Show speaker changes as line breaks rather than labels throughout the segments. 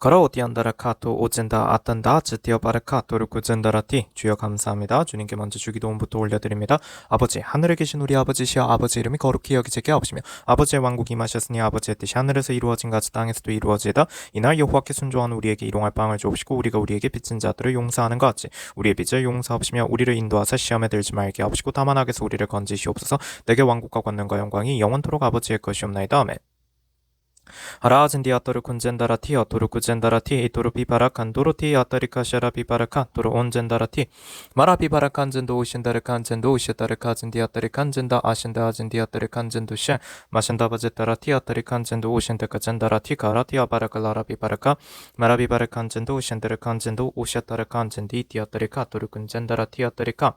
걸어오디안다라카토 오젠다 아탄다 즈티어바르카토를 구젠다라티. 주여 감사합니다. 주님께 먼저 주기도문부터 올려드립니다. 아버지, 하늘에 계신 우리 아버지시여, 아버지 이름이 거룩히 여기지게 하옵시며 아버지의 왕국이 임하셨으니 아버지의 뜻이 하늘에서 이루어진 같이 땅에서도 이루어지이다. 이날 여호와께 순종하는 우리에게 일용할 빵을 주옵시고 우리가 우리에게 빚진 자들을 용서하는 것 같이 우리의 빚을 용서하옵시며 우리를 인도하사 시험에 들지 말게 하옵시고 다만 악에서 우리를 건지시옵소서. 내게 왕국과 권능과 영광이 영원토록 아버지의 것이옵나이다. 아멘. 하라진디 아토르 군젠다라티 아토르 구젠다라티 이토르 비바라칸도로티 아타리카샤라 비바라칸도로 온젠다라티 마라 비바라칸젠도 오신다르칸젠도 오시다르카진디 아타리칸젠다 아신다 아진디 아타리칸젠도샤 마신다 바제타라티 아타리칸젠도 오신다카젠다라티 가라티 아바라칼라라 비바라카 마라 비바라칸젠도 오신다르칸젠도 오시다르칸젠디 티아타리카 토르 군젠다라티 아타리카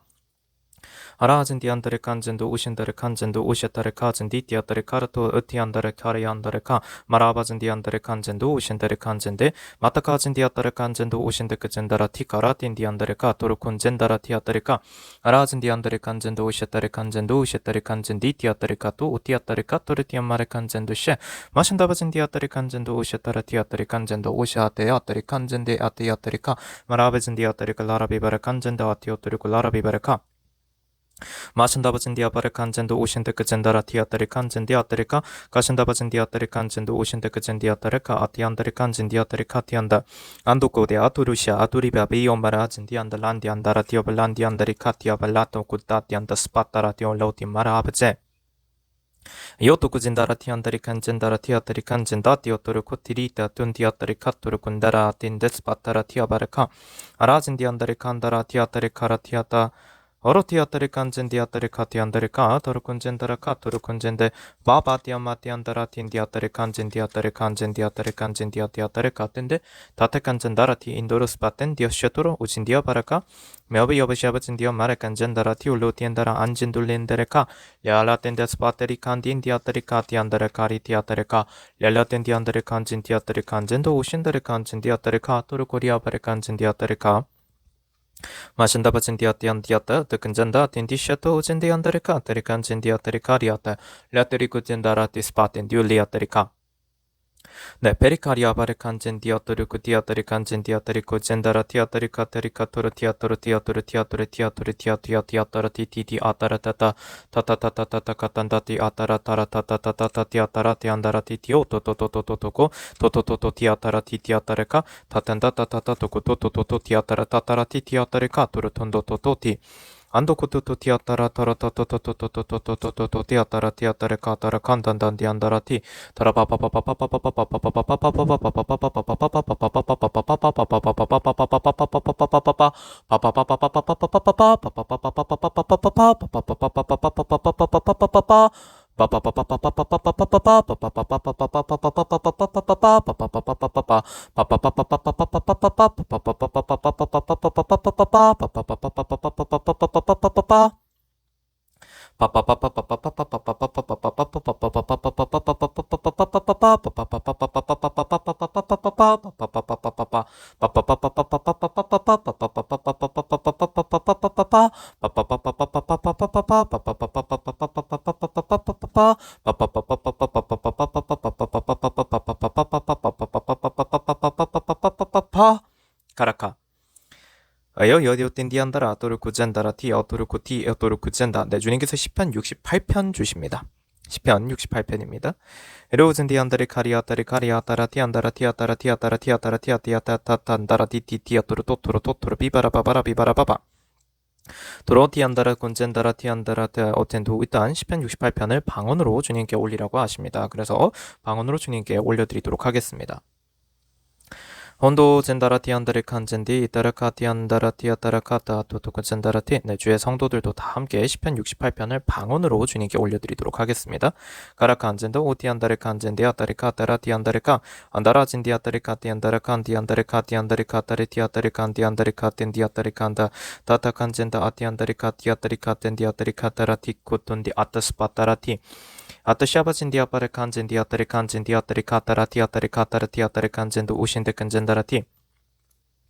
아라진디안다레 칸젠도 우신다레 칸젠도 우시타레 카젠디 티아타레 카르토 으티안다레 카리안다레카 마라바진디안다레 칸젠도 우신다레 칸젠데 마타카진디아타레 칸젠도 우신데 그젠다라 티카라 틴디안다레카 토르콘젠다라 티아타레카 아라진디안다레 칸젠도 우시타레 칸젠도 우시타레 칸젠디 티아타레카 또 우티아타레카 토르티안마레 칸젠도셰 마신다바진디아타레 칸젠도 우시타라 티아타레 칸젠도 우시아테 아타레 칸젠데 아티아타레카 마라바진디아타레카 라라비바레 칸젠다 아티오토르코 라라비바레카 마신다바진디 아바레 칸젠도 오신데 그젠다라 티아타리 칸젠디 아타리카 가신다바진디 아타리 칸젠도 오신데 그젠디 아타레카 아티안다리 칸젠디 아타리카 티안다 안도코데 아토루시아 아토리바 비오마라 진디 안다 란디 안다라 티오발란디 안다리 카티아발라토 쿠타티 안다 스파타라 티올로티 마라 아베제 요토 구진다라 티안다리 칸젠다라 티아타리 칸젠다 티오토르 코티리타 툰티아타리 카토르 군다라 틴데 스파타라 티아바레카 아라진디 안다리 칸다라 티아타리 카라 티아타 어로티아타리 칸젠디아타리 카티안다리카 토르콘젠다라카 토르콘젠데 바바티아마티안다라 틴디아타리 칸젠디아타리 칸젠디아타리 칸젠디아티아타리 카텐데 타테칸젠다라티 인도르스파텐 디오셔토로 우진디아 바라카 메오비오바샤바진디오 마레칸젠다라티 울로티엔다라 안진둘린데레카 랴라텐데스파테리 칸딘디아타리 카티안다레 카리티아타레카 랴라텐디안다레 칸젠디아타리 칸젠도 우신다레 칸젠디아타리 카 토르코리아바레 칸젠디아타리카 마신다바진디아티안디아타 드근잔다 틴디샤토 우진디안다리카 테리칸진디아타리카리아타 랴테리쿠진다라티 스파텐디울리아타리카 네, 베리카리아 바레칸젠 디아토르쿠 디아타리 칸젠 디아타리코 젠다라 티아타리카 테리카토르 티아토르 티아토르 티아토르 티아토르 티아티아 티아타라 티티티 아타라타타 타타타타타타 카탄다티 아타라 타라타타타타 티아타라 티안다라 티티오 토토토토토토코 토토토토 티아타라 티티아타레카 타탄다타타타토코 토토토토 티아타라 타타라 티티아타레카 토르톤도토토티 안도코토토 티아타라 타라타토토토토토토토토토토 티아타라 티아타레 카타라 칸단단디 안다라티 가라카 여디오텐디안다라 아토르쿠 젠다라 티 어토르쿠 티 어토르쿠 젠다. 네, 주님께서 시편 68편 주십니다. 시편 68편입니다. 에로우젠디안다리 카리아타리 카리아타라 티안다라 티아타라 티아타라 티아타라 티아티아타타탄다라 티티티아토르 토토르 토토르 비바라바바라 비바라바바 도로티안다라 군젠다라 티안다라 어텐도. 일단 시편 68편을 방언으로 주님께 올리라고 하십니다. 그래서 방언으로 주님께 올려드리도록 하겠습니다. 혼도 젠다라티 안다리 칸젠디 이따라카티 안다라티 아따라카타 토토코 젠다라티. 네, 주의 성도들도 다 함께 시편 68편을 방언으로 주님께 올려드리도록 하겠습니다. 가라카 안젠도 오티 안다리 칸젠디 아따리카타라티 안다리카 안다라진디 아따리카티 안다라칸디 안다리카티 안다리카타리티 아따리칸디 안다리카텐디 아따리칸다 다타 칸젠다 아티 안다리카티 아따리카텐디 아따리카타라티 코톤디 아따스파타라티 아따샤바진디 아빠레 칸젠디 아따리 칸젠디 아따리 카타라티 아따리 카타라티 아따리 칸젠도 우신데 칸젠다라티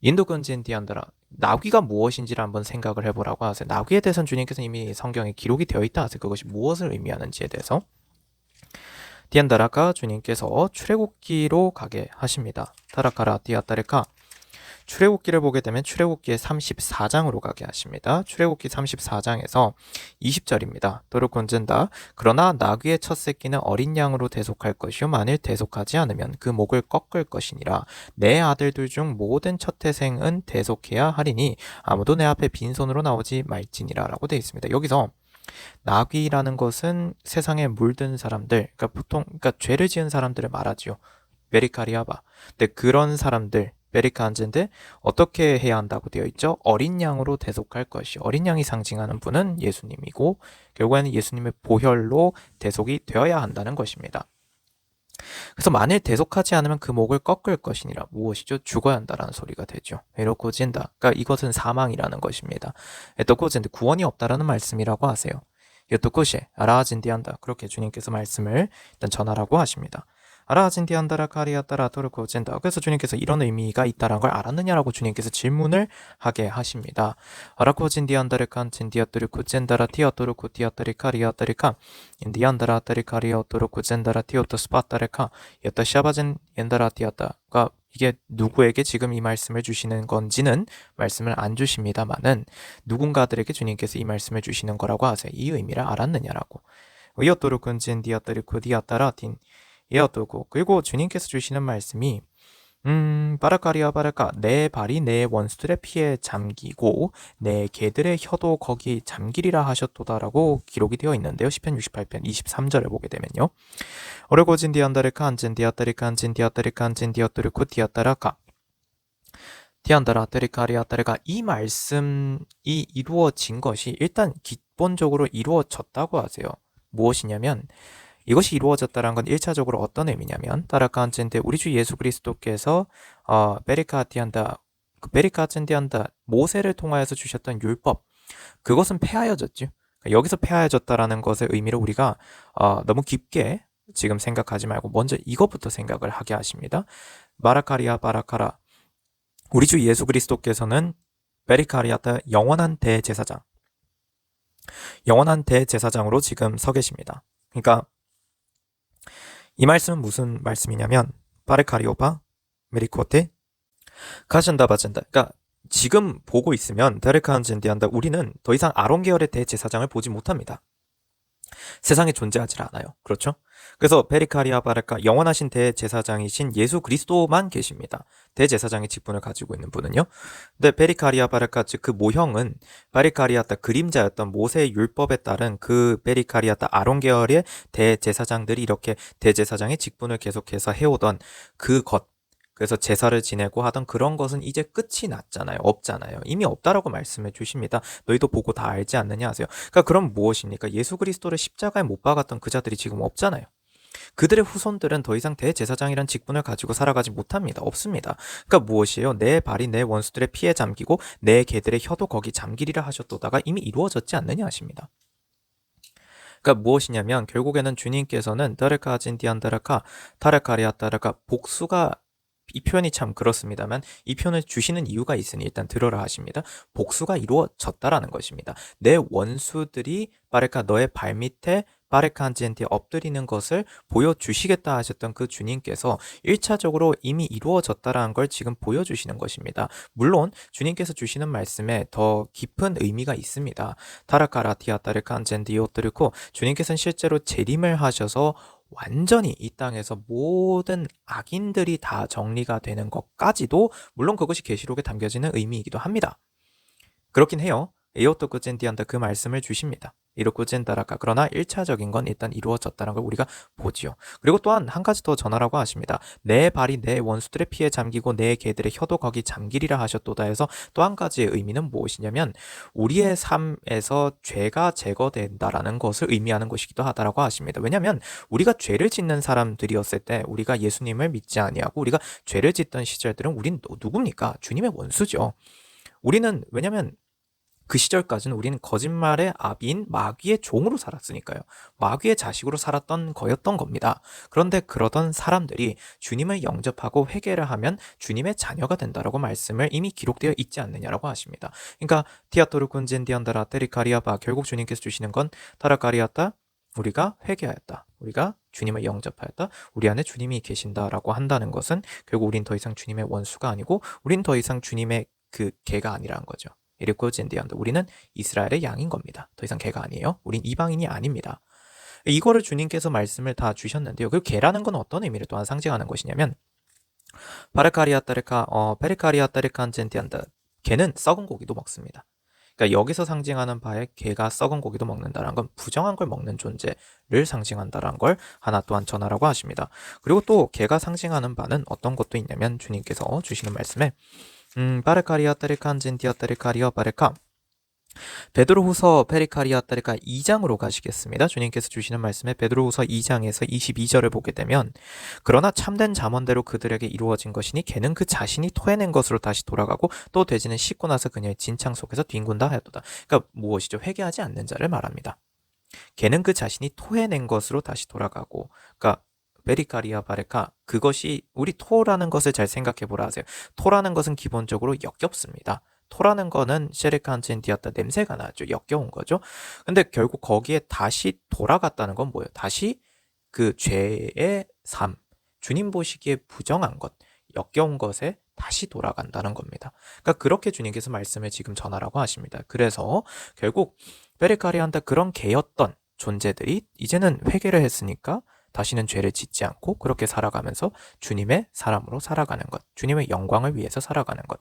인도근진디안다라 나귀가 무엇인지를 한번 생각을 해보라고 하세요. 나귀에 대해서는 주님께서 이미 성경에 기록이 되어 있다 하세요. 그것이 무엇을 의미하는지에 대해서. 디안다라가 주님께서 출애굽기로 가게 하십니다. 타라카라 디아따레카 출애굽기를 보게 되면 출애굽기의 34장으로 가게 하십니다. 출애굽기 34장에서 20절입니다. 도르곤젠다 그러나 나귀의 첫 새끼는 어린 양으로 대속할 것이요 만일 대속하지 않으면 그 목을 꺾을 것이니라. 내 아들들 중 모든 첫 태생은 대속해야 하리니 아무도 내 앞에 빈손으로 나오지 말지니라 라고 되어 있습니다. 여기서 나귀라는 것은 세상에 물든 사람들, 그러니까 보통 죄를 지은 사람들을 말하지요. 베리카리아바. 근데 그런 사람들 베리카 안젠데 어떻게 해야 한다고 되어 있죠? 어린 양으로 대속할 것이. 어린 양이 상징하는 분은 예수님이고 결국에는 예수님의 보혈로 대속이 되어야 한다는 것입니다. 그래서 만일 대속하지 않으면 그 목을 꺾을 것이니라. 무엇이죠? 죽어야 한다라는 소리가 되죠. 에로코진다. 그러니까 이것은 사망이라는 것입니다. 에토코진데 구원이 없다라는 말씀이라고 하세요. 에토코시 아라진디한다. 그렇게 주님께서 말씀을 일단 전하라고 하십니다. 아라진디한다라 카리아따라 토르코진다. 그래서 주님께서 이런 의미가 있다는 걸 알았느냐라고 주님께서 질문을 하게 하십니다. 아라코진디한다르 칸진디아토르코진다라 티아토르코 티아타리 카리아타리카 인디안다라 타리 카리아토르코진다라 티오토 스파타레카 여타 샤바진 엔다라 티아타가 이게 누구에게 지금 이 말씀을 주시는 건지는 말씀을 안 주십니다만은 누군가들에게 주님께서 이 말씀을 주시는 거라고 하세요. 이 의미를 알았느냐라고. 이어토르콘진디아토르코 디아타라틴 이어두고 그리고 주님께서 주시는 말씀이 바라카리아 바라카 내 발이 내 원수들의 피에 잠기고 내 개들의 혀도 거기 잠기리라 하셨도다라고 기록이 되어 있는데요. 시편 68편 23절을 보게 되면요. 오레고진디안다르카 안진디아따리카 안진디아따리카 안진디아따르코 디아따라카 디안다라 테리카리아따레가 이 말씀이 이루어진 것이 일단 기본적으로 이루어졌다고 하세요. 무엇이냐면 이것이 이루어졌다는 건 1차적으로 어떤 의미냐면 따라칸젠데 우리 주 예수 그리스도께서 베리카젠디한다 모세를 통하여서 주셨던 율법 그것은 폐하여졌죠. 여기서 폐하여졌다라는 것의 의미를 우리가 너무 깊게 지금 생각하지 말고 먼저 이것부터 생각을 하게 하십니다. 바라카리아 바라카라 우리 주 예수 그리스도께서는 베리카리아타 영원한 대제사장으로 지금 서 계십니다. 그러니까 이 말씀은 무슨 말씀이냐면 바레카리오바 메리코테 가신다바젠다. 그러니까 지금 보고 있으면 데르카한젠디한다. 우리는 더 이상 아론 계열의 대제사장을 보지 못합니다. 세상에 존재하지 않아요. 그렇죠? 그래서 베리카리아 바레카 영원하신 대제사장이신 예수 그리스도만 계십니다. 대제사장의 직분을 가지고 있는 분은요. 근데 베리카리아 바레카 즉 그 모형은 베리카리아타 그림자였던 모세의 율법에 따른 그 베리카리아타 아론 계열의 대제사장들이 이렇게 대제사장의 직분을 계속해서 해오던 그것 그래서 제사를 지내고 하던 그런 것은 이제 끝이 났잖아요. 없잖아요. 이미 없다라고 말씀해 주십니다. 너희도 보고 다 알지 않느냐 하세요. 그러니까 그럼 무엇입니까? 예수 그리스도를 십자가에 못 박았던 그 자들이 지금 없잖아요. 그들의 후손들은 더 이상 대제사장이란 직분을 가지고 살아가지 못합니다. 없습니다. 그러니까 무엇이에요? 내 발이 내 원수들의 피에 잠기고 내 개들의 혀도 거기 잠기리라 하셨도다가 이미 이루어졌지 않느냐 하십니다. 그러니까 무엇이냐면 결국에는 주님께서는 다르카진디안다라카 타르카리아타라카 복수가 이 표현이 참 그렇습니다만 이 표현을 주시는 이유가 있으니 일단 들어라 하십니다. 복수가 이루어졌다라는 것입니다. 내 원수들이 바레카 너의 발밑에 바레카한지한테 엎드리는 것을 보여주시겠다 하셨던 그 주님께서 1차적으로 이미 이루어졌다라는 걸 지금 보여주시는 것입니다. 물론 주님께서 주시는 말씀에 더 깊은 의미가 있습니다. 타라카라 티아타르칸젠디오뜨르코 주님께서는 실제로 재림을 하셔서 완전히 이 땅에서 모든 악인들이 다 정리가 되는 것까지도 물론 그것이 계시록에 담겨지는 의미이기도 합니다. 그렇긴 해요. 에오토쿠젠디한다 그 말씀을 주십니다. 이로쿠젠다라카 그러나 1차적인 건 일단 이루어졌다는 걸 우리가 보지요. 그리고 또한 한 가지 더 전하라고 하십니다. 내 발이 내 원수들의 피에 잠기고 내 개들의 혀도 거기 잠기리라 하셨도다 해서 또 한 가지의 의미는 무엇이냐면 우리의 삶에서 죄가 제거된다라는 것을 의미하는 것이기도 하다라고 하십니다. 왜냐하면 우리가 죄를 짓는 사람들이었을 때 우리가 예수님을 믿지 아니하고 우리가 죄를 짓던 시절들은 우린 누굽니까? 주님의 원수죠. 우리는 왜냐하면 그 시절까지는 우리는 거짓말의 아비인 마귀의 종으로 살았으니까요. 마귀의 자식으로 살았던 거였던 겁니다. 그런데 그러던 사람들이 주님을 영접하고 회개를 하면 주님의 자녀가 된다라고 말씀을 이미 기록되어 있지 않느냐라고 하십니다. 그러니까 티아토르 군젠디안다라 테리카리아바, 결국 주님께서 주시는 건 타라카리아타, 우리가 회개하였다, 우리가 주님을 영접하였다, 우리 안에 주님이 계신다라고 한다는 것은 결국 우린 더 이상 주님의 원수가 아니고 우린 더 이상 주님의 그 개가 아니라는 거죠. 이르코 젠디안다, 우리는 이스라엘의 양인 겁니다. 더 이상 개가 아니에요. 우린 이방인이 아닙니다. 이거를 주님께서 말씀을 다 주셨는데요. 그 개라는 건 어떤 의미를 또한 상징하는 것이냐면 페리카리아타르칸 젠디안다, 개는 썩은 고기도 먹습니다. 그러니까 여기서 상징하는 바에 개가 썩은 고기도 먹는다는 건 부정한 걸 먹는 존재를 상징한다는 걸 하나 또한 전하라고 하십니다. 그리고 또 개가 상징하는 바는 어떤 것도 있냐면 주님께서 주시는 말씀에 바르카리아타르칸 젠디아타르카리어 바르카, 베드로후서 페리카리아타르카 2장으로 가시겠습니다. 주님께서 주시는 말씀에 베드로후서 2장에서 22절을 보게 되면, 그러나 참된 잠언대로 그들에게 이루어진 것이니 개는 그 자신이 토해낸 것으로 다시 돌아가고 또 돼지는 씻고 나서 그녀의 진창 속에서 뒹군다 하였도다. 그러니까 무엇이죠? 회개하지 않는 자를 말합니다. 개는 그 자신이 토해낸 것으로 다시 돌아가고, 그러니까 베리카리아 바레카, 그것이 우리 토라는 것을 잘 생각해 보라 하세요. 토라는 것은 기본적으로 역겹습니다. 토라는 거는 셰르칸첸디아타, 냄새가 나죠. 역겨운 거죠. 근데 결국 거기에 다시 돌아갔다는 건 뭐예요? 다시 그 죄의 삶, 주님 보시기에 부정한 것, 역겨운 것에 다시 돌아간다는 겁니다. 그러니까 그렇게 주님께서 말씀을 지금 전하라고 하십니다. 그래서 결국 베리카리아한테 그런 개였던 존재들이 이제는 회개를 했으니까 다시는 죄를 짓지 않고 그렇게 살아가면서 주님의 사람으로 살아가는 것, 주님의 영광을 위해서 살아가는 것,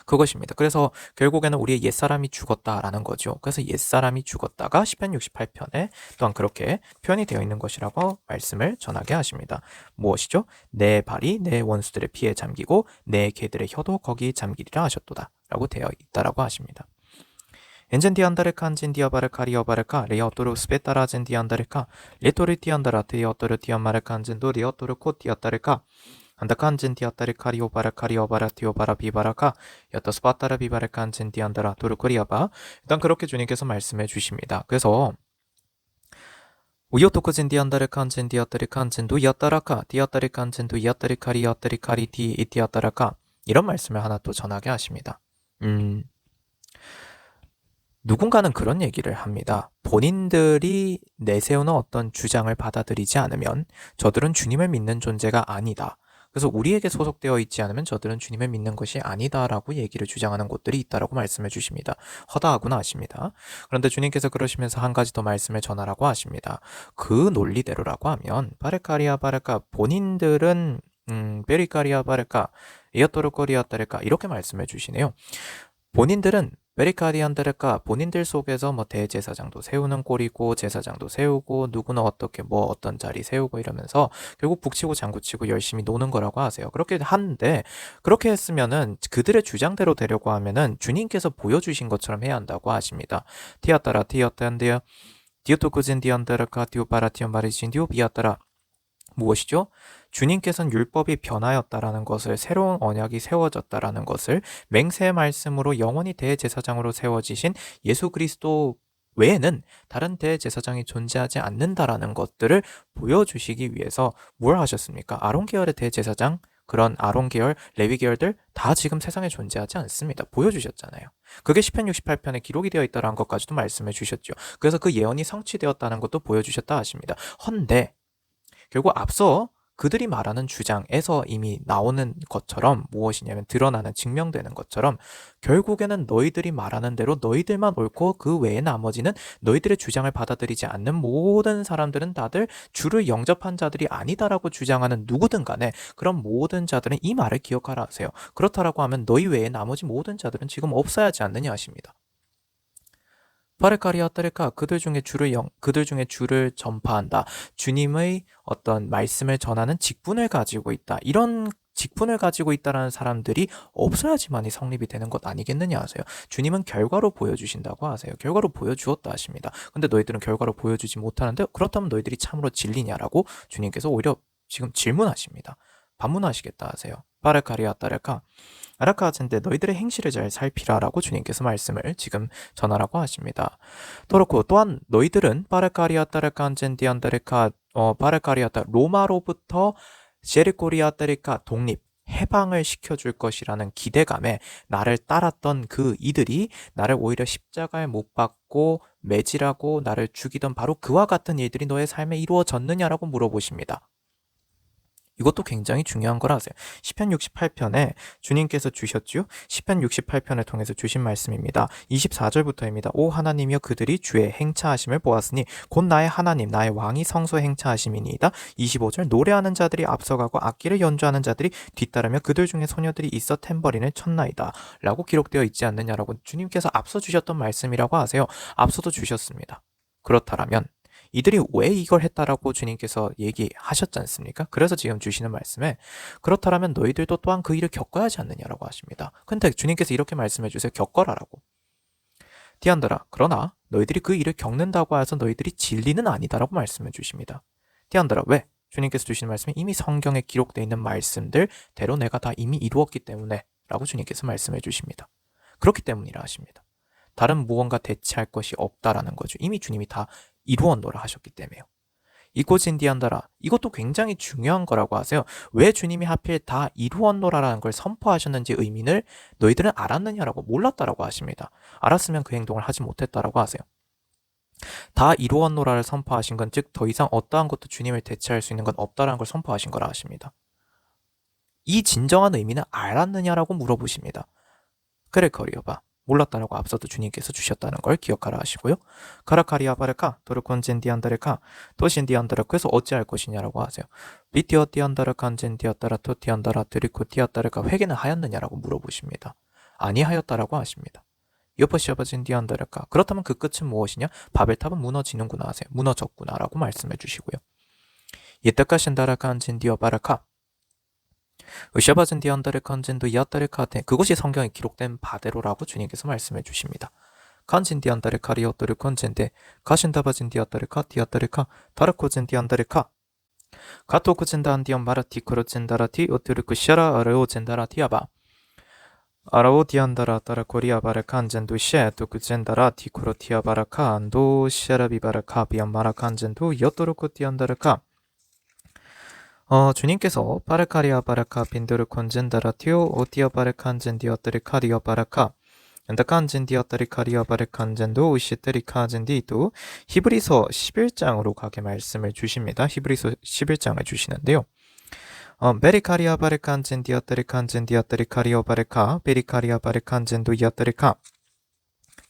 그것입니다. 그래서 결국에는 우리의 옛사람이 죽었다라는 거죠. 그래서 옛사람이 죽었다가 시편 68편에 또한 그렇게 표현이 되어 있는 것이라고 말씀을 전하게 하십니다. 무엇이죠? 내 발이 내 원수들의 피에 잠기고 내 개들의 혀도 거기 잠기리라 하셨도다 라고 되어 있다라고 하십니다. 엔젠디안다르칸 젠디아바르카리어바르카 레어토르 스페타라 젠디안다르카 레토르티안다라 테어토르 티안마르칸 젠도 레어토르 코티아타르카 안다칸 젠디아타르카리오바라카리오바라 티오바라 비바라카 여터 스파타라 비바르칸 젠디안다라 토르코리아바. 일단 그렇게 주님께서 말씀해 주십니다. 그래서 우요토코 젠디안다르칸 젠디아타르칸 젠도 이아타라카 디아타르칸 젠도 이아타르카리아타르카리 디 이티아타라카, 이런 말씀을 하나 또 전하게 하십니다. 누군가는 그런 얘기를 합니다. 본인들이 내세우는 어떤 주장을 받아들이지 않으면 저들은 주님을 믿는 존재가 아니다. 그래서 우리에게 소속되어 있지 않으면 저들은 주님을 믿는 것이 아니다라고 얘기를 주장하는 곳들이 있다라고 말씀해 주십니다. 허다하구나 하십니다. 그런데 주님께서 그러시면서 한 가지 더 말씀을 전하라고 하십니다. 그 논리대로라고 하면 바르카리아 바르카, 본인들은 베리카리아 바르카 이어토르코리아타르카, 이렇게 말씀해 주시네요. 본인들은 베리카리안다르카, 본인들 속에서 뭐 대제사장도 세우는 꼴이고 제사장도 세우고 누구는 어떻게 뭐 어떤 자리 세우고 이러면서 결국 북치고 장구치고 열심히 노는 거라고 하세요. 그렇게 하는데, 그렇게 했으면은 그들의 주장대로 되려고 하면은 주님께서 보여주신 것처럼 해야 한다고 하십니다. 티아따라 티아탄데요 디오토쿠젠디안다르카 디오바라티온 마리신디오 비아따라, 무엇이죠? 주님께서는 율법이 변하였다라는 것을, 새로운 언약이 세워졌다라는 것을 맹세의 말씀으로 영원히 대제사장으로 세워지신 예수 그리스도 외에는 다른 대제사장이 존재하지 않는다라는 것들을 보여주시기 위해서 뭘 하셨습니까? 아론 계열의 대제사장, 그런 아론 계열, 레위 계열들 다 지금 세상에 존재하지 않습니다. 보여주셨잖아요. 그게 시편 68편에 기록이 되어 있다는 것까지도 말씀해 주셨죠. 그래서 그 예언이 성취되었다는 것도 보여주셨다 하십니다. 헌데 결국 앞서 그들이 말하는 주장에서 이미 나오는 것처럼, 무엇이냐면 드러나는, 증명되는 것처럼 결국에는 너희들이 말하는 대로 너희들만 옳고 그 외에 나머지는 너희들의 주장을 받아들이지 않는 모든 사람들은 다들 주를 영접한 자들이 아니다라고 주장하는 누구든 간에 그런 모든 자들은 이 말을 기억하라 하세요. 그렇다라고 하면 너희 외에 나머지 모든 자들은 지금 없어야 하지 않느냐 하십니다. 파르카리아타르카, 그들 중에 주를 전파한다. 주님의 어떤 말씀을 전하는 직분을 가지고 있다. 이런 직분을 가지고 있다라는 사람들이 없어야지만이 성립이 되는 것 아니겠느냐 하세요. 주님은 결과로 보여주신다고 하세요. 결과로 보여주었다 하십니다. 근데 너희들은 결과로 보여주지 못하는데 그렇다면 너희들이 참으로 진리냐라고 주님께서 오히려 지금 질문하십니다. 반문하시겠다 하세요. 파르카리아타르카 아라카아젠데 너희들의 행실을 잘 살피라라고 주님께서 말씀을 지금 전하라고 하십니다. 그렇고 또한 너희들은 파르카리아타르칸젠디안다르카 파르카리아타 로마로부터 셰르코리아타르카 독립 해방을 시켜줄 것이라는 기대감에 나를 따랐던 그 이들이 나를 오히려 십자가에 못 박고 매질하고 나를 죽이던 바로 그와 같은 일들이 너의 삶에 이루어졌느냐라고 물어보십니다. 이것도 굉장히 중요한 거라 하세요. 시편 68편에 주님께서 주셨죠. 시편 68편을 통해서 주신 말씀입니다. 24절부터입니다. 오 하나님이여 그들이 주의 행차하심을 보았으니 곧 나의 하나님 나의 왕이 성소에 행차하심이니이다. 25절 노래하는 자들이 앞서가고 악기를 연주하는 자들이 뒤따르며 그들 중에 소녀들이 있어 탬버린을 쳤나이다. 라고 기록되어 있지 않느냐라고 주님께서 앞서 주셨던 말씀이라고 하세요. 앞서도 주셨습니다. 그렇다면 이들이 왜 이걸 했다라고 주님께서 얘기하셨지 않습니까? 그래서 지금 주시는 말씀에 그렇다면 너희들도 또한 그 일을 겪어야 하지 않느냐라고 하십니다. 근데 주님께서 이렇게 말씀해 주세요. 겪어라라고. 티안더라. 그러나 너희들이 그 일을 겪는다고 해서 너희들이 진리는 아니다라고 말씀해 주십니다. 티안더라. 왜? 주님께서 주시는 말씀이 이미 성경에 기록되어 있는 말씀들대로 내가 다 이미 이루었기 때문에 라고 주님께서 말씀해 주십니다. 그렇기 때문이라 하십니다. 다른 무언가 대체할 것이 없다라는 거죠. 이미 주님이 다 이루었노라 하셨기 때문에요. 이코진디안다라 이것도 굉장히 중요한 거라고 하세요. 왜 주님이 하필 다 이루었노라라는 걸 선포하셨는지 의미를 너희들은 알았느냐라고 몰랐다라고 하십니다. 알았으면 그 행동을 하지 못했다라고 하세요. 다 이루었노라를 선포하신 건 즉 더 이상 어떠한 것도 주님을 대체할 수 있는 건 없다라는 걸 선포하신 거라 하십니다. 이 진정한 의미는 알았느냐라고 물어보십니다. 그래 거리어봐. 몰랐다라고 앞서도 주님께서 주셨다는 걸 기억하라 하시고요. 카라카리아바르카 도르콘젠디안다르카 도신디안다르 그래서 어찌할 것이냐라고 하세요. 비티어티안다르칸젠디었다라 토티안다라 드리코티았다르카 회개는 하였느냐라고 물어보십니다. 아니하였다라고 하십니다. 여퍼시아바진디안다르카 그렇다면 그 끝은 무엇이냐? 바벨탑은 무너지는구나 하세요. 무너졌구나라고 말씀해 주시고요. 예때까신다라칸젠디어바르카 으샤바젠디안다르 컨젠도 야따르 카테 그것이 성경에 기록된 바대로라고 주님께서 말씀해 주십니다. 칸젠디안다르 카리오토르 컨젠데 가신다바젠디아따르 카티아따르 카 다르코젠디안다르 카 가토코젠다안디언 마라티 코로젠다라티 오트르크 샤라 아르오젠다라티아바 아라오디안다라 따라 코리아바르 칸젠도 셰 토쿠젠다라 티코로티아바라 칸도 샤라비바르 카비안 마라 칸젠도 여토르코티안다르 카 주님께서 파르카리아 바라카 빈도르 콘젠다라티오 오티아 바르칸젠디어터리 카리어 바라카 엔다칸젠디어터리 카리어 바르칸젠도 우시테리 카젠디도 히브리서 11장으로 가게 말씀을 주십니다. 히브리서 11장을 주시는데요. 베리카리아 바르칸젠디어터리 칸젠디어터리 카리어 바르카 베리카리아 바르칸젠도 이어터리카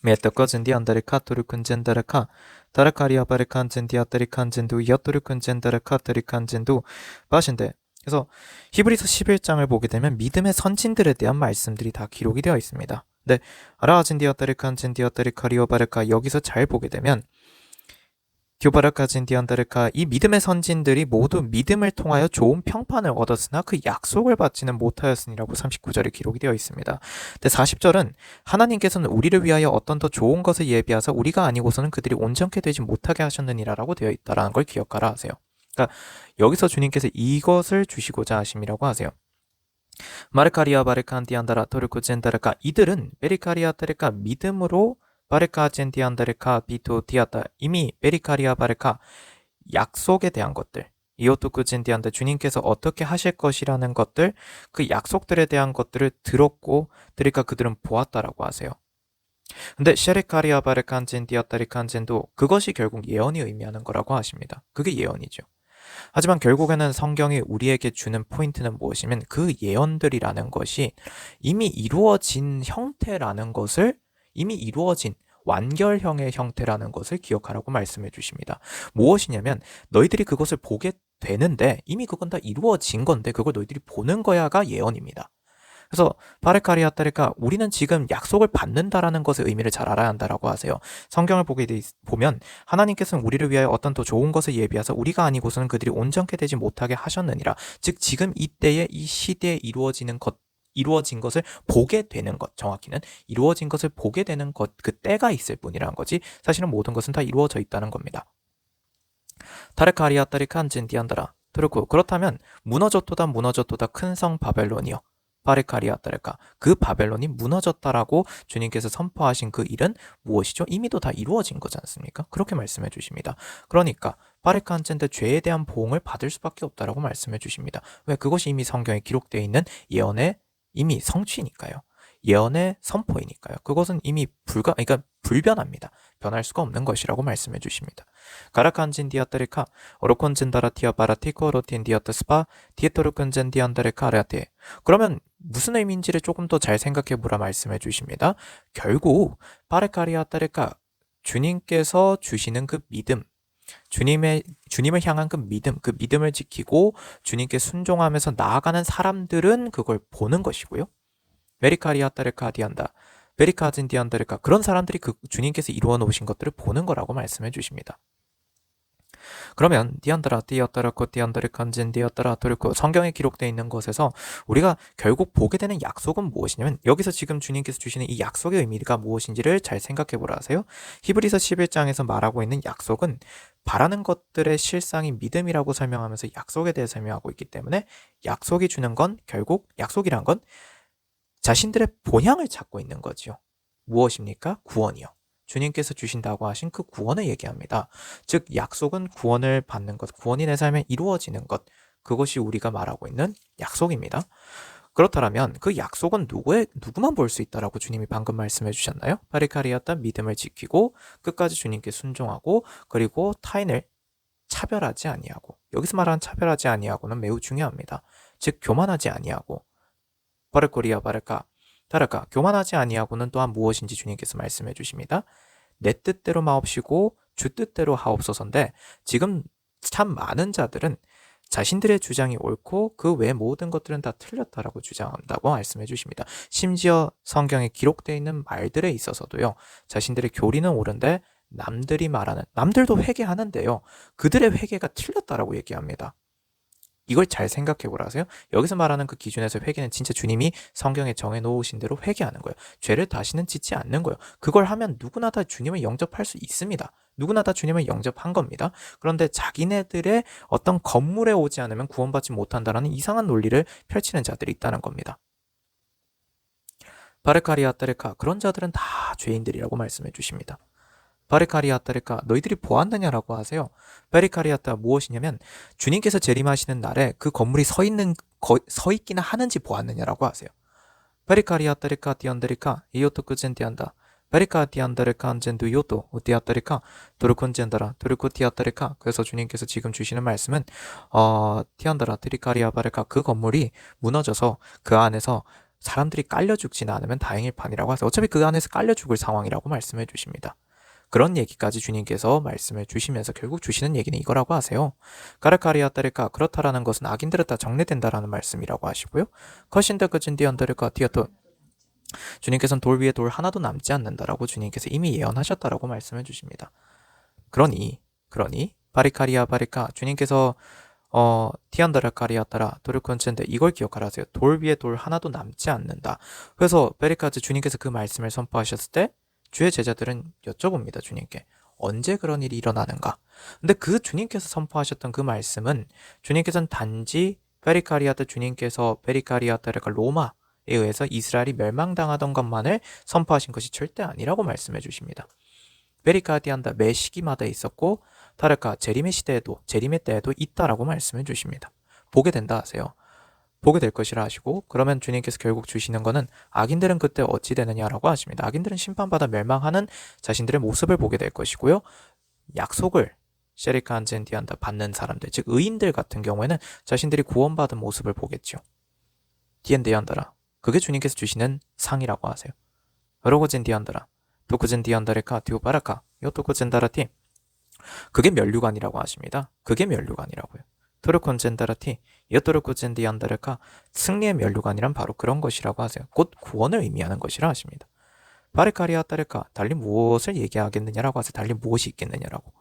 메토코젠디안다르카 토르쿤젠다르카 다라카리아 바르칸젠디아따리칸젠도 이어토르쿤젠다르카타리칸젠도 바신데 그래서 히브리서 11장을 보게 되면 믿음의 선진들에 대한 말씀들이 다 기록이 되어 있습니다. 네, 아라아젠디아따리칸젠디아따리카리오바르카 여기서 잘 보게 되면 듀바르카진디안다르카 이 믿음의 선진들이 모두 믿음을 통하여 좋은 평판을 얻었으나 그 약속을 받지는 못하였으니라고 39절에 기록이 되어 있습니다. 근데 40절은 하나님께서는 우리를 위하여 어떤 더 좋은 것을 예비하사 우리가 아니고서는 그들이 온전케 되지 못하게 하셨느니라라고 되어 있다라는 걸 기억하라 하세요. 그러니까 여기서 주님께서 이것을 주시고자 하심이라고 하세요. 마르카리아 바르칸디안다라 토르코젠다르카 이들은 베리카리아타르카 믿음으로 바르카젠디안다르카 비토디아타 이미 베리카리아 바르카 약속에 대한 것들 이오토쿠젠디안다 주님께서 어떻게 하실 것이라는 것들 그 약속들에 대한 것들을 들었고 그러니까 그들은 보았다라고 하세요. 근데 셰레카리아 바르칸젠디아타리칸젠도 그것이 결국 예언이 의미하는 거라고 하십니다. 그게 예언이죠. 하지만 결국에는 성경이 우리에게 주는 포인트는 무엇이면 그 예언들이라는 것이 이미 이루어진 형태라는 것을 이미 이루어진 완결형의 형태라는 것을 기억하라고 말씀해 주십니다. 무엇이냐면 너희들이 그것을 보게 되는데 이미 그건 다 이루어진 건데 그걸 너희들이 보는 거야가 예언입니다. 그래서 바르카리아따리카 우리는 지금 약속을 받는다라는 것의 의미를 잘 알아야 한다라고 하세요. 성경을 보면 하나님께서는 우리를 위하여 어떤 더 좋은 것을 예비하사 우리가 아니고서는 그들이 온전케 되지 못하게 하셨느니라. 즉 지금 이때에 이 시대에 이루어진 것을 보게 되는 것, 정확히는 이루어진 것을 보게 되는 것, 그 때가 있을 뿐이라는 거지 사실은 모든 것은 다 이루어져 있다는 겁니다. 타르카리아따리칸젠디안다라 그렇고 그렇다면 무너졌도다 큰 성 바벨론이여 파레카리아따르카 그 바벨론이 무너졌다라고 주님께서 선포하신 그 일은 무엇이죠? 이미도 다 이루어진 거지 않습니까? 그렇게 말씀해 주십니다. 그러니까 파레카안젠데 죄에 대한 보응을 받을 수밖에 없다라고 말씀해 주십니다. 왜? 그것이 이미 성경에 기록되어 있는 예언의 이미 성취니까요. 예언의 선포이니까요. 그것은 이미 그러니까 불변합니다. 변할 수가 없는 것이라고 말씀해 주십니다. 가라칸진 디아테리카 오로콘진 다라티아 바라티코 로틴 디아트 스파 디에토르콘진 디안다레카 아레아테. 그러면 무슨 의미인지를 조금 더 잘 생각해 보라 말씀해 주십니다. 결국 파레카리아타레카 주님께서 주시는 그 믿음, 주님을 향한 그 믿음을 지키고 주님께 순종하면서 나아가는 사람들은 그걸 보는 것이고요. 메리카리아타레카 디안다, 베리카진 디안다레카 그런 사람들이 그 주님께서 이루어 놓으신 것들을 보는 거라고 말씀해 주십니다. 그러면 디안다라 디었다라코 디안다르 간진 디었다라 도르코 성경에 기록되어 있는 것에서 우리가 결국 보게 되는 약속은 무엇이냐면 여기서 지금 주님께서 주시는 이 약속의 의미가 무엇인지를 잘 생각해 보라 하세요. 히브리서 11장에서 말하고 있는 약속은 바라는 것들의 실상이 믿음이라고 설명하면서 약속에 대해 설명하고 있기 때문에 약속이 주는 건 결국 약속이란 건 자신들의 본향을 찾고 있는 거지요. 무엇입니까? 구원이요. 주님께서 주신다고 하신 그 구원을 얘기합니다. 즉 약속은 구원을 받는 것, 구원이 내 삶에 이루어지는 것, 그것이 우리가 말하고 있는 약속입니다. 그렇다면 그 약속은 누구만 볼 수 있다라고 주님이 방금 말씀해 주셨나요? 파리카리아타 믿음을 지키고 끝까지 주님께 순종하고 그리고 타인을 차별하지 아니하고, 여기서 말하는 차별하지 아니하고는 매우 중요합니다. 즉 교만하지 아니하고, 바르코리아 바르카 따라가 교만하지 아니하고는 또한 무엇인지 주님께서 말씀해 주십니다. 내 뜻대로 마옵시고 주 뜻대로 하옵소서인데 지금 참 많은 자들은 자신들의 주장이 옳고 그 외 모든 것들은 다 틀렸다라고 주장한다고 말씀해 주십니다. 심지어 성경에 기록되어 있는 말들에 있어서도요. 자신들의 교리는 옳은데 남들이 말하는, 남들도 회개하는데요. 그들의 회개가 틀렸다라고 얘기합니다. 이걸 잘 생각해 보라 하세요. 여기서 말하는 그 기준에서 회개는 진짜 주님이 성경에 정해 놓으신 대로 회개하는 거예요. 죄를 다시는 짓지 않는 거예요. 그걸 하면 누구나 다 주님을 영접할 수 있습니다. 누구나 다 주님을 영접한 겁니다. 그런데 자기네들의 어떤 건물에 오지 않으면 구원받지 못한다라는 이상한 논리를 펼치는 자들이 있다는 겁니다. 바르카리아타레카 그런 자들은 다 죄인들이라고 말씀해 주십니다. 바리카리아타르카 너희들이 보았느냐라고 하세요. 바리카리아타 무엇이냐면 주님께서 재림하시는 날에 그 건물이 서 있기는 하는지 보았느냐라고 하세요. 바리카리아타르카 디안다리카 이오토쿠젠 디안다 바리카 디안다르카 안젠두 요토 디아타리카 도르콘젠다라 도르코 디아타리카. 그래서 주님께서 지금 주시는 말씀은 디안다라 드리카리아 바르카 그 건물이 무너져서 그 안에서 사람들이 깔려 죽지는 않으면 다행일 판이라고 하세요. 어차피 그 안에서 깔려 죽을 상황이라고 말씀해 주십니다. 그런 얘기까지 주님께서 말씀을 주시면서 결국 주시는 얘기는 이거라고 하세요. 가르카리아따르카 그렇다라는 것은 악인들은 다 정리된다라는 말씀이라고 하시고요. 커신더 그진디언더르카 디어토 주님께서는 돌 위에 돌 하나도 남지 않는다라고 주님께서 이미 예언하셨다라고 말씀해 주십니다. 그러니 바리카리아 바리카 주님께서 티안다라카리아따라 도르콘첸데 이걸 기억하라 하세요. 돌 위에 돌 하나도 남지 않는다. 그래서 베리카즈 주님께서 그 말씀을 선포하셨을 때 주의 제자들은 여쭤봅니다. 주님께 언제 그런 일이 일어나는가? 근데 그 주님께서 선포하셨던 그 말씀은 주님께서는 단지 베리카리아타르가 로마에 의해서 이스라엘이 멸망당하던 것만을 선포하신 것이 절대 아니라고 말씀해 주십니다. 베리카디안다 매 시기마다 있었고 타르카 재림의 때에도 있다라고 말씀해 주십니다. 보게 된다 하세요. 보게 될 것이라 하시고 그러면 주님께서 결국 주시는 것은 악인들은 그때 어찌 되느냐라고 하십니다. 악인들은 심판받아 멸망하는 자신들의 모습을 보게 될 것이고요. 약속을 셰리카 안젠디안다 받는 사람들 즉 의인들 같은 경우에는 자신들이 구원받은 모습을 보겠죠. 디엔디안다라 그게 주님께서 주시는 상이라고 하세요. 여러고젠디안다라 도쿠젠디안다레카 디오바라카 요토쿠젠다라티 그게 면류관이라고 하십니다. 그게 면류관이라고요. 토르콘젠다라티 여토르코젠디안다르카 승리의 면류관이란 바로 그런 것이라고 하세요. 곧 구원을 의미하는 것이라 하십니다. 바리카리아따르카 달리 무엇을 얘기하겠느냐라고 하세요. 달리 무엇이 있겠느냐라고.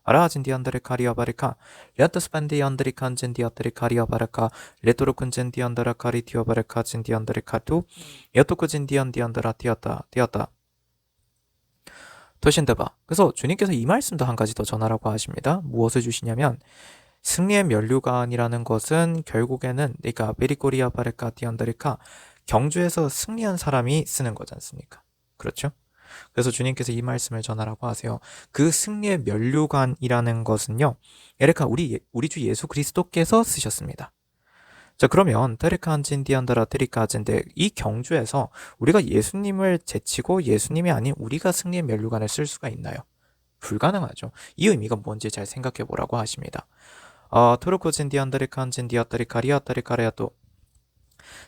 아라젠디안다르카리아바르카 레토스판디안드리칸젠디아타리카리아바르카 레토르콘젠디안다라카리티아바르카젠디안다르카투 여토코젠디안디안다라티아타 토신데바. 그래서 주님께서 이 말씀도 한 가지 더 전하라고 하십니다. 무엇을 주시냐면 승리의 면류관이라는 것은 결국에는 그러니까 베리코리아 바레카 디안다리카 경주에서 승리한 사람이 쓰는 거지 않습니까? 그렇죠? 그래서 주님께서 이 말씀을 전하라고 하세요. 그 승리의 면류관이라는 것은요. 에레카 우리 주 예수 그리스도께서 쓰셨습니다. 자, 그러면 테리카 안진디안다라 테리카 아젠데 이 경주에서 우리가 예수님을 제치고 예수님이 아닌 우리가 승리의 면류관을 쓸 수가 있나요? 불가능하죠. 이 의미가 뭔지 잘 생각해 보라고 하십니다. 토르코 진디안다리카 안진디아따리카 리아따리카레아또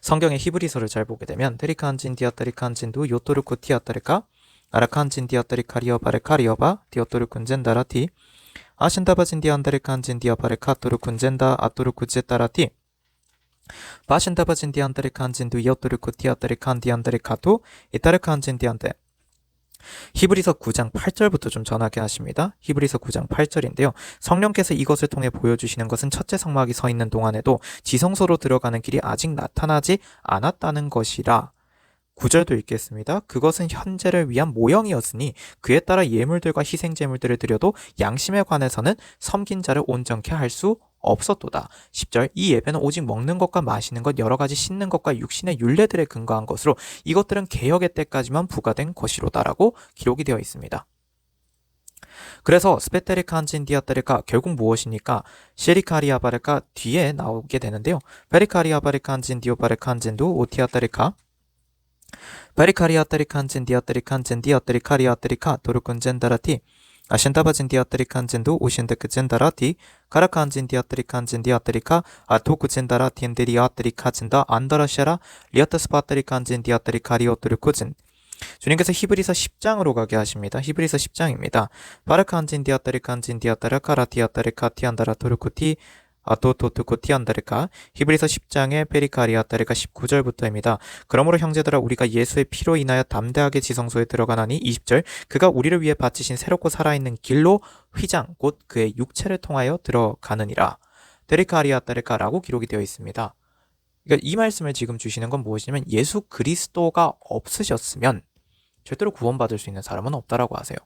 성경의 히브리서를 잘 보게 되면 테리카 안진디아따리카 안진도 요토르코 티아따리카 아라카 안진디아따리카 리어바레카 리어바 디오토르 쿤젠다라티 아신다바 진디안다리카 안진디아바레카 토르 쿤젠다 아토르 쿠제따라티 바신다바 진디안다리카 안진도 이오토르 쿠티아따리카 안디안다리카토 이따르카 안진디안데 히브리서 9장 8절부터 좀 전하게 하십니다. 히브리서 9장 8절인데요. 성령께서 이것을 통해 보여주시는 것은 첫째 성막이 서 있는 동안에도 지성소로 들어가는 길이 아직 나타나지 않았다는 것이라. 9절도 읽겠습니다. 그것은 현재를 위한 모형이었으니 그에 따라 예물들과 희생제물들을 드려도 양심에 관해서는 섬긴 자를 온전케 할 수 없었도다. 10절 이 예배는 오직 먹는 것과 마시는 것 여러 가지 씻는 것과 육신의 율례들에 근거한 것으로 이것들은 개혁의 때까지만 부과된 것이로다라고 기록이 되어 있습니다. 그래서 스페테리카 한진디아테리카 결국 무엇이니까 셰리카리아바레카 뒤에 나오게 되는데요. 베리카리아바레카 한진디오바레카 한진도 오티아테리카 베리카리아테리카 한진디아테리카 한진디아테리카리아테리카 도르군젠다라티 아신다바진디아테리칸진도 오신데크젠다라티 카라칸진디아테리칸진디아테리카 아토쿠젠다라티엔데리아테리카진다 안다라샤라 리아타스파테리칸진디아테리카리오토르코진 주님께서 히브리서 10장으로 가게 하십니다. 히브리서 10장입니다. 바라칸진디아테리칸진디아테라카라티아테리카티안다라토르코티 아토토토코티안다르카 히브리서 10장의 페리카리아타르카 19절부터입니다. 그러므로 형제들아 우리가 예수의 피로 인하여 담대하게 지성소에 들어가나니 20절 그가 우리를 위해 바치신 새롭고 살아있는 길로 휘장 곧 그의 육체를 통하여 들어가느니라. 데리카리아타르카라고 기록이 되어 있습니다. 그러니까 이 말씀을 지금 주시는 건 무엇이냐면 예수 그리스도가 없으셨으면 절대로 구원받을 수 있는 사람은 없다라고 하세요.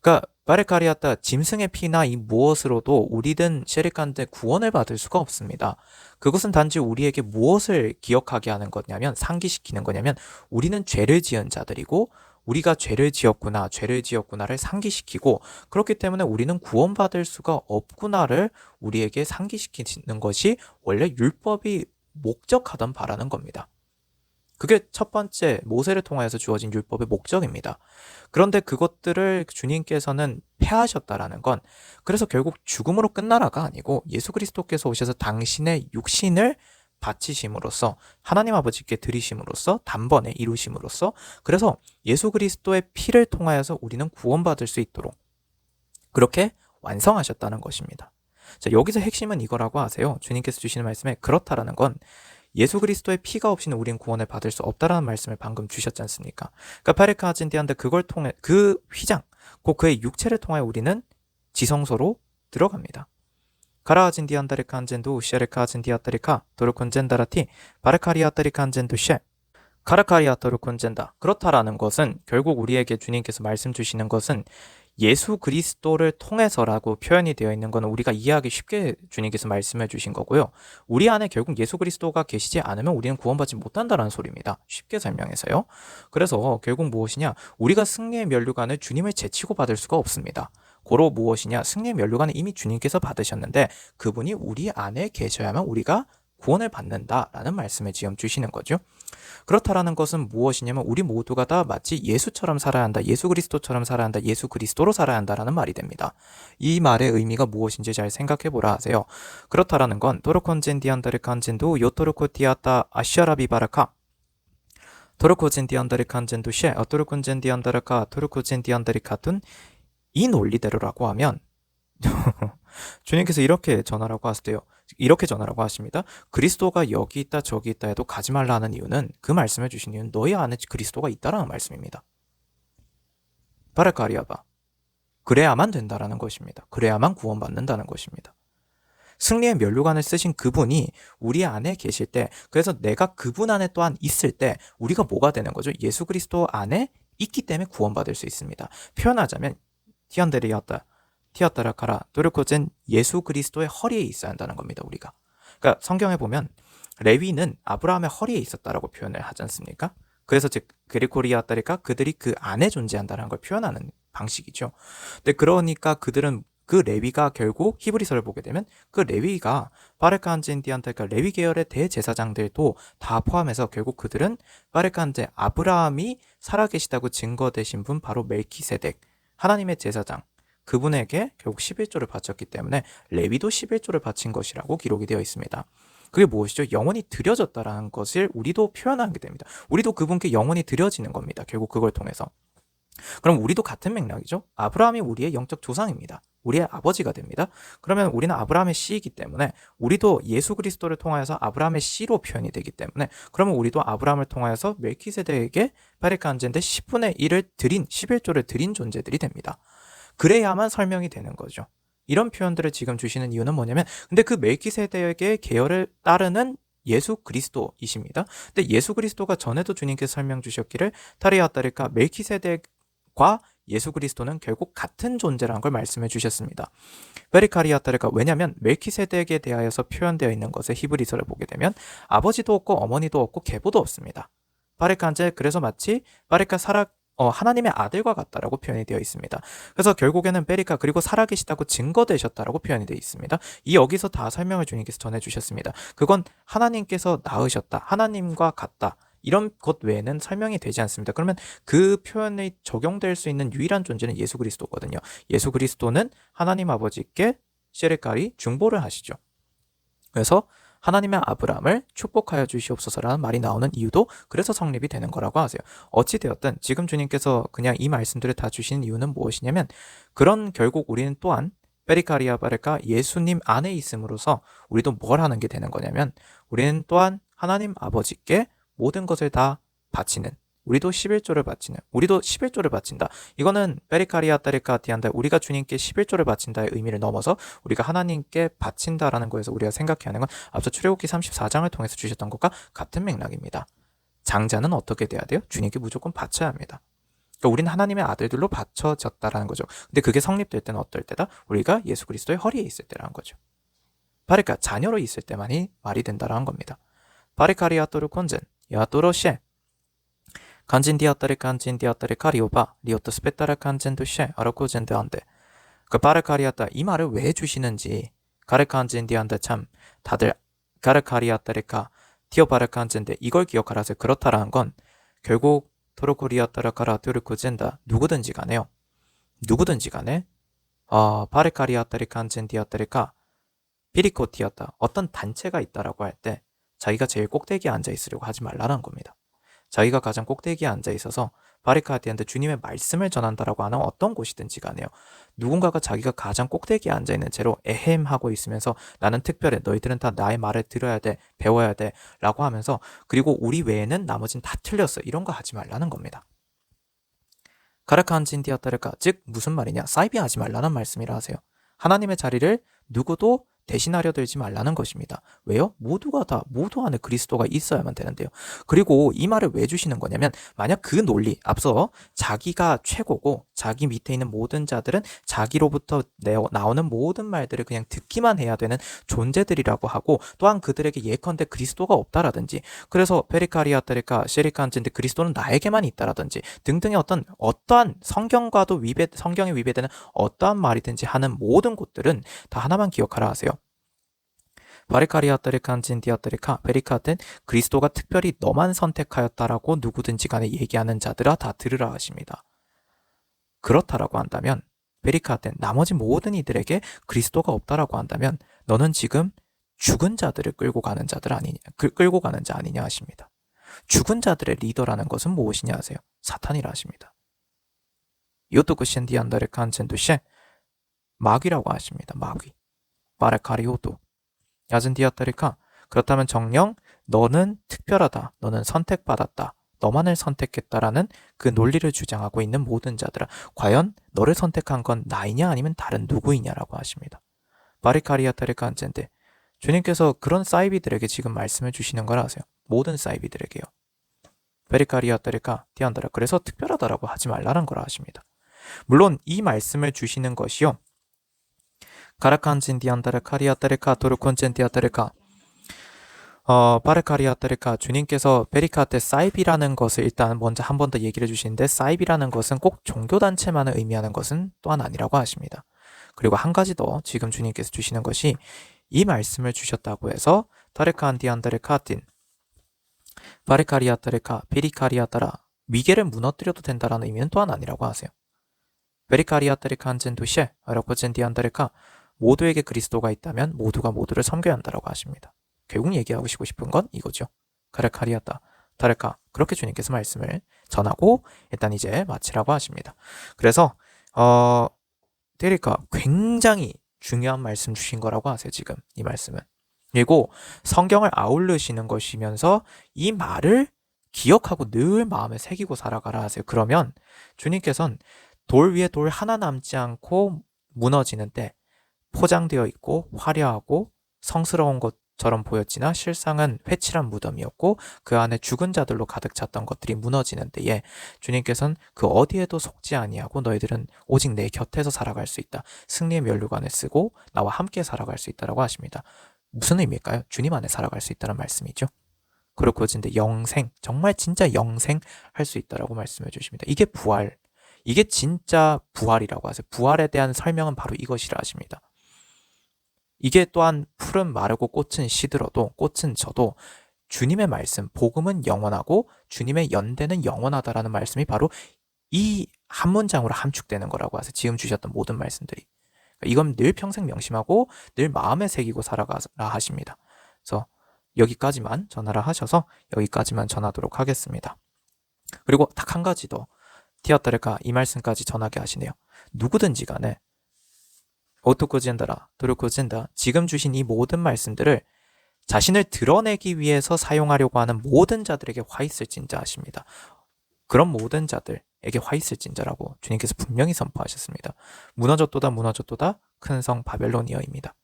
그러니까 바레카리아타 짐승의 피나 이 무엇으로도 우리든 셰리칸데 구원을 받을 수가 없습니다. 그것은 단지 우리에게 무엇을 기억하게 하는 거냐면 상기시키는 거냐면 우리는 죄를 지은 자들이고 우리가 죄를 지었구나를 상기시키고 그렇기 때문에 우리는 구원받을 수가 없구나를 우리에게 상기시키는 것이 원래 율법이 목적하던 바라는 겁니다. 그게 첫 번째 모세를 통하여서 주어진 율법의 목적입니다. 그런데 그것들을 주님께서는 폐하셨다라는 건 그래서 결국 죽음으로 끝나라가 아니고 예수 그리스도께서 오셔서 당신의 육신을 바치심으로써 하나님 아버지께 드리심으로써 단번에 이루심으로써 그래서 예수 그리스도의 피를 통하여서 우리는 구원받을 수 있도록 그렇게 완성하셨다는 것입니다. 자, 여기서 핵심은 이거라고 하세요. 주님께서 주시는 말씀에 그렇다라는 건 예수 그리스도의 피가 없이는 우린 구원을 받을 수 없다라는 말씀을 방금 주셨지 않습니까? 그러니까 파레카아진디안데 그걸 통해 그 휘장, 곧 그의 육체를 통하여 우리는 지성소로 들어갑니다. 카라아진디안다리칸젠도 쉐레카아진디아타리카 도르콘젠다라티 바레카리아타리칸젠도 쉐 카라카리아토르콘젠다. 그렇다라는 것은 결국 우리에게 주님께서 말씀 주시는 것은 예수 그리스도를 통해서라고 표현이 되어 있는 것은 우리가 이해하기 쉽게 주님께서 말씀해 주신 거고요. 우리 안에 결국 예수 그리스도가 계시지 않으면 우리는 구원받지 못한다는 소리입니다. 쉽게 설명해서요. 그래서 결국 무엇이냐? 우리가 승리의 면류관을 주님을 제치고 받을 수가 없습니다. 고로 무엇이냐? 승리의 면류관은 이미 주님께서 받으셨는데 그분이 우리 안에 계셔야만 우리가 구원을 받는다라는 말씀을 지금 주시는 거죠. 그렇다라는 것은 무엇이냐면 우리 모두가 다 마치 예수처럼 살아야 한다. 예수 그리스도처럼 살아야 한다. 예수 그리스도로 살아야 한다라는 말이 됩니다. 이 말의 의미가 무엇인지 잘 생각해 보라 하세요. 그렇다라는 건 토르콘젠디안다르칸젠도 요토르코티아타 아시아라비바라카 토르코젠디안다르칸젠도 셰 토르콘젠디안다르카 토르코젠디안다르카툰 이 논리대로라고 하면 주님께서 이렇게 전하라고 하세요. 이렇게 전하라고 하십니다. 그리스도가 여기 있다 저기 있다 해도 가지 말라 하는 이유는 그 말씀을 주신 이유는 너희 안에 그리스도가 있다라는 말씀입니다. 바라카리아바 그래야만 된다라는 것입니다. 그래야만 구원받는다는 것입니다. 승리의 면류관을 쓰신 그분이 우리 안에 계실 때 그래서 내가 그분 안에 또한 있을 때 우리가 뭐가 되는 거죠? 예수 그리스도 안에 있기 때문에 구원받을 수 있습니다. 표현하자면 티안데리였다. 티아따라카라 도르코젠 예수 그리스도의 허리에 있어야 한다는 겁니다. 우리가. 그러니까 성경에 보면 레위는 아브라함의 허리에 있었다라고 표현을 하지 않습니까? 그래서 즉 그리코리아따리가 그들이 그 안에 존재한다는 걸 표현하는 방식이죠. 근데 그러니까 그들은 그 레위가 결국 히브리서를 보게 되면 그 레위가 파르칸젠디한테, 그러니까 레위 계열의 대제사장들도 다 포함해서 결국 그들은 파르칸제 아브라함이 살아계시다고 증거되신 분 바로 멜키세덱 하나님의 제사장 그분에게 결국 11조를 바쳤기 때문에 레위도 11조를 바친 것이라고 기록이 되어 있습니다. 그게 무엇이죠? 영원히 드려졌다라는 것을 우리도 표현하게 됩니다. 우리도 그분께 영원히 드려지는 겁니다. 결국 그걸 통해서. 그럼 우리도 같은 맥락이죠. 아브라함이 우리의 영적 조상입니다. 우리의 아버지가 됩니다. 그러면 우리는 아브라함의 씨이기 때문에 우리도 예수 그리스도를 통하여서 아브라함의 씨로 표현이 되기 때문에 그러면 우리도 아브라함을 통하여서 멜키세덱에게 파르칸젠데 10분의 1을 드린 11조를 드린 존재들이 됩니다. 그래야만 설명이 되는 거죠. 이런 표현들을 지금 주시는 이유는 뭐냐면 근데 그 멜키세덱의 계열을 따르는 예수 그리스도이십니다. 근데 예수 그리스도가 전에도 주님께서 설명 주셨기를 타리아따리카 멜키세덱과 예수 그리스도는 결국 같은 존재라는 걸 말씀해 주셨습니다. 베리카리아따리카 왜냐하면 멜키세덱에 대하여서 표현되어 있는 것에 히브리서를 보게 되면 아버지도 없고 어머니도 없고 계보도 없습니다. 바리칸제 그래서 마치 바리카 사라 하나님의 아들과 같다라고 표현이 되어 있습니다. 그래서 결국에는 베리카 그리고 살아계시다고 증거되셨다라고 표현이 되어 있습니다. 이 여기서 다 설명을 주님께서 전해주셨습니다. 그건 하나님께서 낳으셨다, 하나님과 같다 이런 것 외에는 설명이 되지 않습니다. 그러면 그 표현이 적용될 수 있는 유일한 존재는 예수 그리스도거든요. 예수 그리스도는 하나님 아버지께 시레까리 중보를 하시죠. 그래서 하나님의 아브라함을 축복하여 주시옵소서라는 말이 나오는 이유도 그래서 성립이 되는 거라고 하세요. 어찌되었든 지금 주님께서 그냥 이 말씀들을 다 주시는 이유는 무엇이냐면 그런 결국 우리는 또한 베리카리아 바르카 예수님 안에 있음으로써 우리도 뭘 하는 게 되는 거냐면 우리는 또한 하나님 아버지께 모든 것을 다 바치는 우리도 11조를 바치는 우리도 11조를 바친다. 이거는 베리카리아 따리카 디안다 우리가 주님께 11조를 바친다의 의미를 넘어서 우리가 하나님께 바친다라는 거에서 우리가 생각해야 하는 건 앞서 출애굽기 34장을 통해서 주셨던 것과 같은 맥락입니다. 장자는 어떻게 돼야 돼요? 주님께 무조건 바쳐야 합니다. 그러니까 우리는 하나님의 아들들로 바쳐졌다라는 거죠. 근데 그게 성립될 때는 어떨 때다? 우리가 예수 그리스도의 허리에 있을 때라는 거죠. 바리카 자녀로 있을 때만이 말이 된다라는 겁니다. 바리카리아 또르 콘젠 야 또로 셰 간진 디아따리 간진 디아따리 카리오바 리오토 스페타라 간젠도 셰 아라코젠도 안데 그 바르카리아따 이 말을 왜 주시는지 가르칸젠 디안데 참 다들 가르카리아따리카 티오 바르칸젠데 이걸 기억하라서 그렇다라는 건 결국 토르코리아따라 카라 토르코젠다 누구든지 간에요. 누구든지 간에 바르카리아따리 간젠 디아따리카 피리코티아따 어떤 단체가 있다라고 할 때 자기가 제일 꼭대기에 앉아 있으려고 하지 말라는 겁니다. 자기가 가장 꼭대기에 앉아 있어서 바리카디한테 주님의 말씀을 전한다라고 하는 어떤 곳이든지 간에요. 누군가가 자기가 가장 꼭대기에 앉아 있는 채로 에헴하고 있으면서 나는 특별해. 너희들은 다 나의 말을 들어야 돼. 배워야 돼. 라고 하면서 그리고 우리 외에는 나머진 다 틀렸어. 이런 거 하지 말라는 겁니다. 가르칸진디아따르카 즉 무슨 말이냐? 사이비하지 말라는 말씀이라 하세요. 하나님의 자리를 누구도 대신하려 들지 말라는 것입니다. 왜요? 모두 안에 그리스도가 있어야만 되는데요. 그리고 이 말을 왜 주시는 거냐면 만약 그 논리 앞서 자기가 최고고 자기 밑에 있는 모든 자들은 자기로부터 나오는 모든 말들을 그냥 듣기만 해야 되는 존재들이라고 하고 또한 그들에게 예컨대 그리스도가 없다라든지 그래서 페리카리아테리카 시리칸젠데 그리스도는 나에게만 있다라든지 등등의 어떠한 성경에 위배되는 어떠한 말이든지 하는 모든 곳들은 다 하나만 기억하라 하세요. 바리카리아테리칸진디아테리카 베리카ten 그리스도가 특별히 너만 선택하였다라고 누구든지 간에 얘기하는 자들아 다 들으라 하십니다. 그렇다라고 한다면 베리카ten 나머지 모든 이들에게 그리스도가 없다라고 한다면 너는 지금 죽은 자들을 끌고 가는 자 아니냐 하십니다. 죽은 자들의 리더라는 것은 무엇이냐 하세요? 사탄이라 하십니다. 요토크 셴디안다레 칸첸두셰 마귀라고 하십니다. 마귀. 바레카리오도 야즌디아타리카 그렇다면 정녕 너는 특별하다. 너는 선택받았다. 너만을 선택했다라는 그 논리를 주장하고 있는 모든 자들아 과연 너를 선택한 건 나이냐 아니면 다른 누구이냐라고 하십니다. 바리카리아타리카 안젠데 주님께서 그런 사이비들에게 지금 말씀을 주시는 걸 아세요? 모든 사이비들에게요. 베리카리아타리카 티안다라 그래서 특별하다라고 하지 말라는 걸 하십니다. 물론 이 말씀을 주시는 것이요. 가라칸진디안다르 카리아타르카 도르콘젠디아타르카 바르카리아타르카 주님께서 베리카테 사이비라는 것을 일단 먼저 한 번 더 얘기를 해주시는데 사이비라는 것은 꼭 종교단체만을 의미하는 것은 또한 아니라고 하십니다. 그리고 한 가지 더 지금 주님께서 주시는 것이 이 말씀을 주셨다고 해서 타르카안디안다르카틴 바르카리아타르카 베리카리아타라 위계를 무너뜨려도 된다라는 의미는 또한 아니라고 하세요. 베리카리아타르카 한젠도시에 아라코젠디안다르카 모두에게 그리스도가 있다면 모두가 모두를 섬겨야 한다라고 하십니다. 결국 얘기하고 싶은 건 이거죠. 가르카리아타, 다르카 그렇게 주님께서 말씀을 전하고 일단 이제 마치라고 하십니다. 그래서 데리카 굉장히 중요한 말씀 주신 거라고 하세요. 지금 이 말씀은. 그리고 성경을 아울르시는 것이면서 이 말을 기억하고 늘 마음에 새기고 살아가라 하세요. 그러면 주님께서는 돌 위에 돌 하나 남지 않고 무너지는 때 포장되어 있고 화려하고 성스러운 것처럼 보였지나 실상은 회칠한 무덤이었고 그 안에 죽은 자들로 가득 찼던 것들이 무너지는 때에 주님께서는 그 어디에도 속지 아니하고 너희들은 오직 내 곁에서 살아갈 수 있다. 승리의 면류관을 쓰고 나와 함께 살아갈 수 있다라고 하십니다. 무슨 의미일까요? 주님 안에 살아갈 수 있다는 말씀이죠. 그렇고 진짜 영생, 정말 진짜 영생 할 수 있다라고 말씀해 주십니다. 이게 부활, 이게 진짜 부활이라고 하세요. 부활에 대한 설명은 바로 이것이라 하십니다. 이게 또한 풀은 마르고 꽃은 시들어도 꽃은 져도 주님의 말씀, 복음은 영원하고 주님의 연대는 영원하다라는 말씀이 바로 이 한 문장으로 함축되는 거라고 하세요. 지금 주셨던 모든 말씀들이. 이건 늘 평생 명심하고 늘 마음에 새기고 살아가라 하십니다. 그래서 여기까지만 전하라 하셔서 여기까지만 전하도록 하겠습니다. 그리고 딱 한 가지 더 티아타르카 이 말씀까지 전하게 하시네요. 누구든지 간에 오토코젠다라 도르코젠다 지금 주신 이 모든 말씀들을 자신을 드러내기 위해서 사용하려고 하는 모든 자들에게 화 있을진자 하십니다. 그런 모든 자들에게 화 있을진자라고 주님께서 분명히 선포하셨습니다. 무너졌도다 무너졌도다 큰 성 바벨로니아입니다.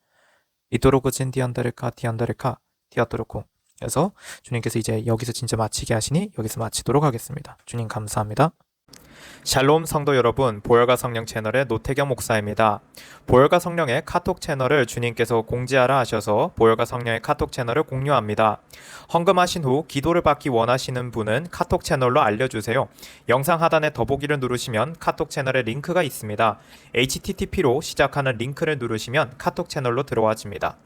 이토로코젠디안다르카 티안다르카 티아토로코 그래서 주님께서 이제 여기서 진짜 마치게 하시니 여기서 마치도록 하겠습니다. 주님 감사합니다. 샬롬 성도 여러분, 보혈과 성령 채널의 노태경 목사입니다. 보혈과 성령의 카톡 채널을 주님께서 공지하라 하셔서 보혈과 성령의 카톡 채널을 공유합니다. 헌금하신 후 기도를 받기 원하시는 분은 카톡 채널로 알려주세요. 영상 하단에 더보기를 누르시면 카톡 채널의 링크가 있습니다. http로 시작하는 링크를 누르시면 카톡 채널로 들어와집니다.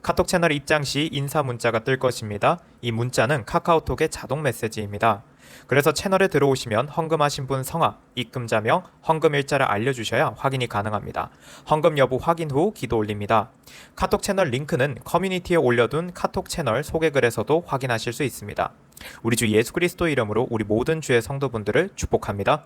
카톡 채널 입장 시 인사 문자가 뜰 것입니다. 이 문자는 카카오톡의 자동 메시지입니다. 그래서 채널에 들어오시면 헌금하신 분 성함, 입금자명, 헌금 일자를 알려주셔야 확인이 가능합니다. 헌금 여부 확인 후 기도 올립니다. 카톡 채널 링크는 커뮤니티에 올려둔 카톡 채널 소개글에서도 확인하실 수 있습니다. 우리 주 예수 그리스도 이름으로 우리 모든 주의 성도분들을 축복합니다.